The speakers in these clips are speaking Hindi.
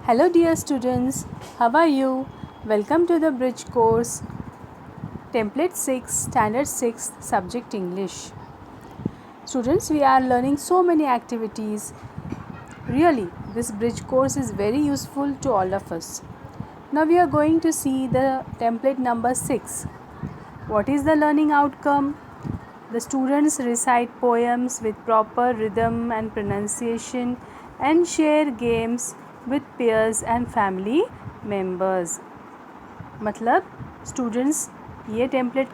Hello dear students, how are you? Welcome to the bridge course Template 6 Standard 6 Subject English. Students, we are learning so many activities. Really, this bridge course is very useful to all of us. Now we are going to see the template number 6. What is the learning outcome? The students recite poems with proper rhythm and pronunciation and share games with peers and family members. मतलब स्टूडेंट्स ये टेम्पलेट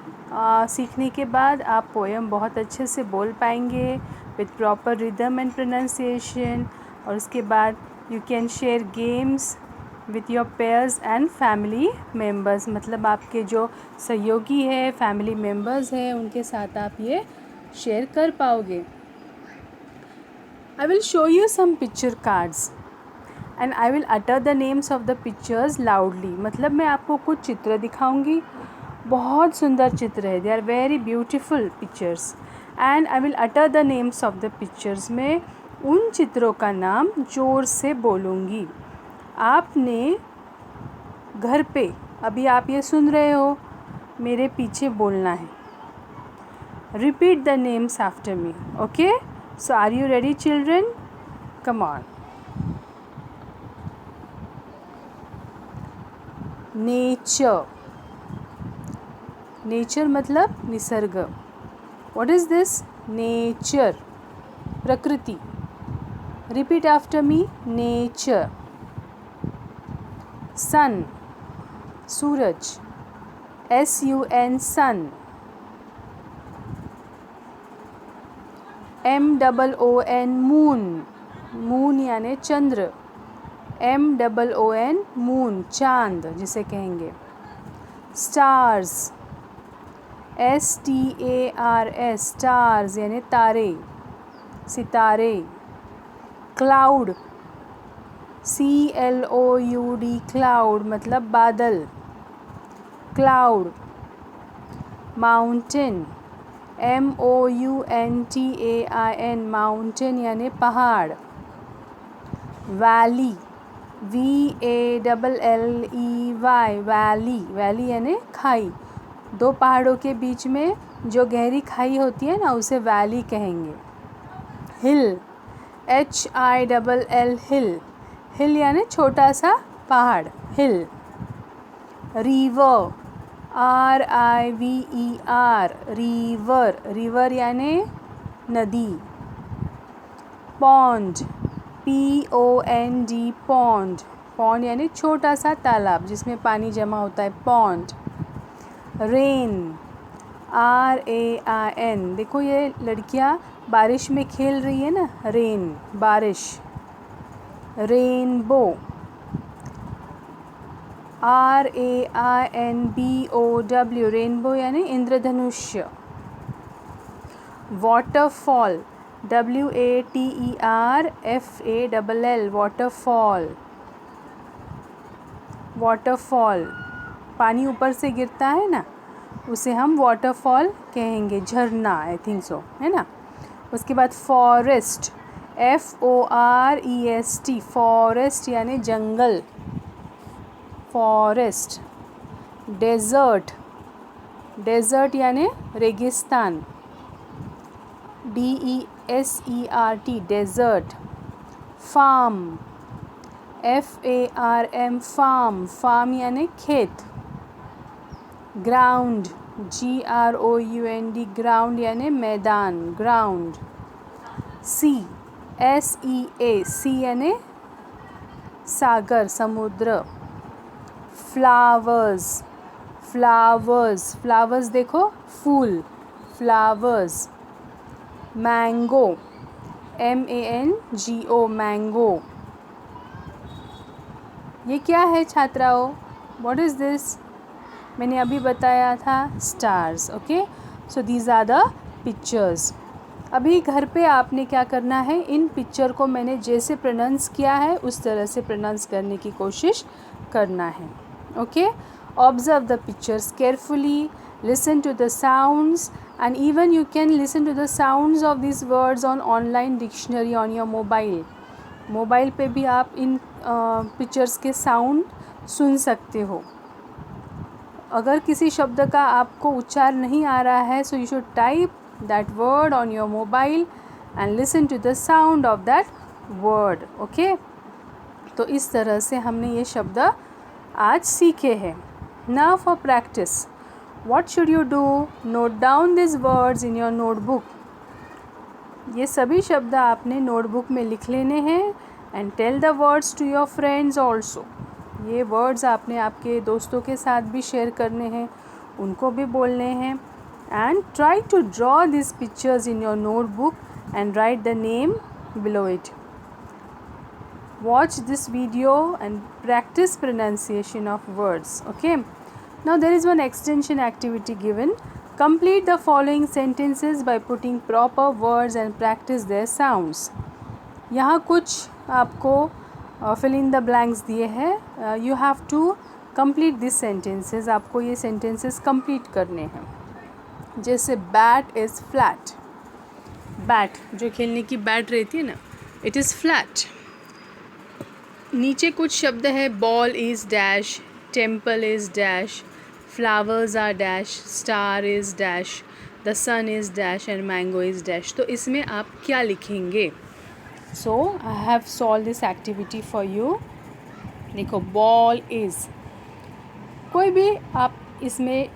सीखने के बाद आप पोएम बहुत अच्छे से बोल पाएंगे with proper rhythm and pronunciation, और उसके बाद you can share games with your pairs and family members. मतलब आपके जो सहयोगी है, फैमिली मेम्बर्स हैं, उनके साथ आप ये शेयर कर पाओगे। I will show you some picture cards and I will utter the names of the pictures loudly. मतलब मैं आपको कुछ चित्र दिखाऊंगी, बहुत सुंदर चित्र है, they are very beautiful pictures, and I will utter the names of the pictures. में उन चित्रों का नाम ज़ोर से बोलूँगी। आपने घर पे अभी आप ये सुन रहे हो, मेरे पीछे बोलना है। Repeat the names after me, okay? So are you ready children? Come on. Nature, nature मतलब निसर्ग। What is this? नेचर, प्रकृति। Repeat after me, nature. Sun, सूरज, SUN sun. MOON moon, moon यानी चंद्र। MOON मून, चांद जिसे कहेंगे। स्टार्स, STARS स्टार्स यानी तारे, सितारे। क्लाउड, CLOUD क्लाउड मतलब बादल, क्लाउड। माउंटेन, MOUNTAIN माउंटेन यानी पहाड़। वैली, VALLEY वैली, वैली यानी खाई। दो पहाड़ों के बीच में जो गहरी खाई होती है ना, उसे वैली कहेंगे। हिल, HILL हिल, हिल यानी छोटा सा पहाड़, हिल। रिवर, RIVER रिवर, रिवर यानी नदी। पॉन्ड, POND पॉन्ड, पॉन्ड यानी छोटा सा तालाब जिसमें पानी जमा होता है, पॉन्ड। रेन, RAIN देखो ये लड़कियां बारिश में खेल रही है ना, रेन बारिश। रेनबो, RAINBOW रेनबो यानी इंद्रधनुष्य। वाटरफॉल, WATERFALL वाटरफॉल, वाटरफॉल पानी ऊपर से गिरता है ना, उसे हम वाटरफॉल कहेंगे, झरना, आई थिंक सो, है ना। उसके बाद फॉरेस्ट, FOREST फॉरेस्ट यानी जंगल, फॉरेस्ट। डेज़र्ट, डेज़र्ट यानी रेगिस्तान, DESERT desert. Farm, FARM farm, farm यानी खेत। ग्राउंड, GROUND ग्राउंड यानी मैदान, ग्राउंड। सी, SEA सी यानी सागर, समुद्र। फ्लावर्स, फ्लावर्स, फ्लावर्स देखो फूल, फ्लावर्स। Mango, MANGO mango. ये क्या है छात्राओं? What is this? मैंने अभी बताया था stars, okay? So these are the pictures. अभी घर पे आपने क्या करना है, इन पिक्चर को मैंने जैसे प्रोनाउंस किया है उस तरह से प्रोनाउंस करने की कोशिश करना है, okay? Observe the pictures carefully, listen to the sounds, and even you can listen to the sounds of these words on online dictionary on your mobile। Mobile पे भी आप इन पिक्चर्स के साउंड सुन सकते हो। अगर किसी शब्द का आपको उच्चार नहीं आ रहा है, so you should type that word on your mobile and listen to the sound of that word. Okay, तो इस तरह से हमने ये शब्द आज सीखे हैं। Now for practice, what should you do? Note down this words in your notebook. ये सभी शब्द आपने नोटबुक में लिख लेने हैं and tell the words to your friends also. ये वर्ड्स आपने आपके दोस्तों के साथ भी शेयर करने हैं, उनको भी बोलने हैं। And try to draw this pictures in your notebook and write the name below it. Watch this video and practice pronunciation of words. Okay, now there is one extension activity given. Complete the following sentences by putting proper words and practice their sounds. यहाँ कुछ आपको fill in the blanks दिए हैं. You have to complete these sentences. आपको ये sentences complete करने हैं. जैसे bat is flat. Bat जो खेलने की bat रहती है ना, it is flat. नीचे कुछ शब्द है, ball is dash, temple is dash, flowers are dash, star is dash, the sun is dash and mango is dash. तो इसमें आप क्या लिखेंगे? So I have solve this activity for you. देखो, बॉल इज़, कोई भी आप इसमें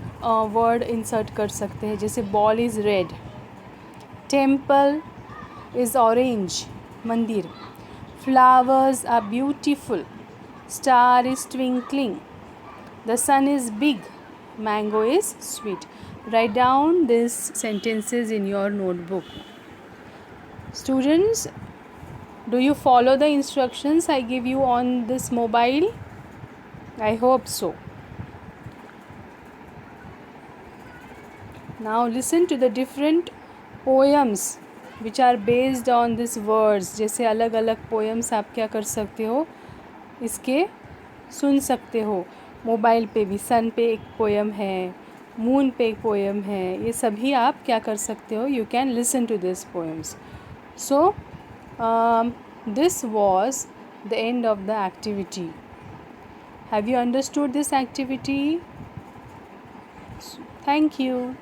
वर्ड इंसर्ट कर सकते हैं। जैसे ball is red, temple is orange, मंदिर, flowers are beautiful, star is twinkling, the sun is big, mango is sweet. Write down these sentences in your notebook. Students, do you follow the instructions I give you on this mobile? I hope so. Now listen to the different poems which are based on these words. जैसे अलग अलग पोएम्स आप क्या कर सकते हो, इसके सुन सकते हो। मोबाइल पे भी सन पे एक पोएम है, मून पे एक पोएम है, ये सभी आप क्या कर सकते हो, you can listen to this poems. So this was the end of the activity. Have you understood this activity? Thank you.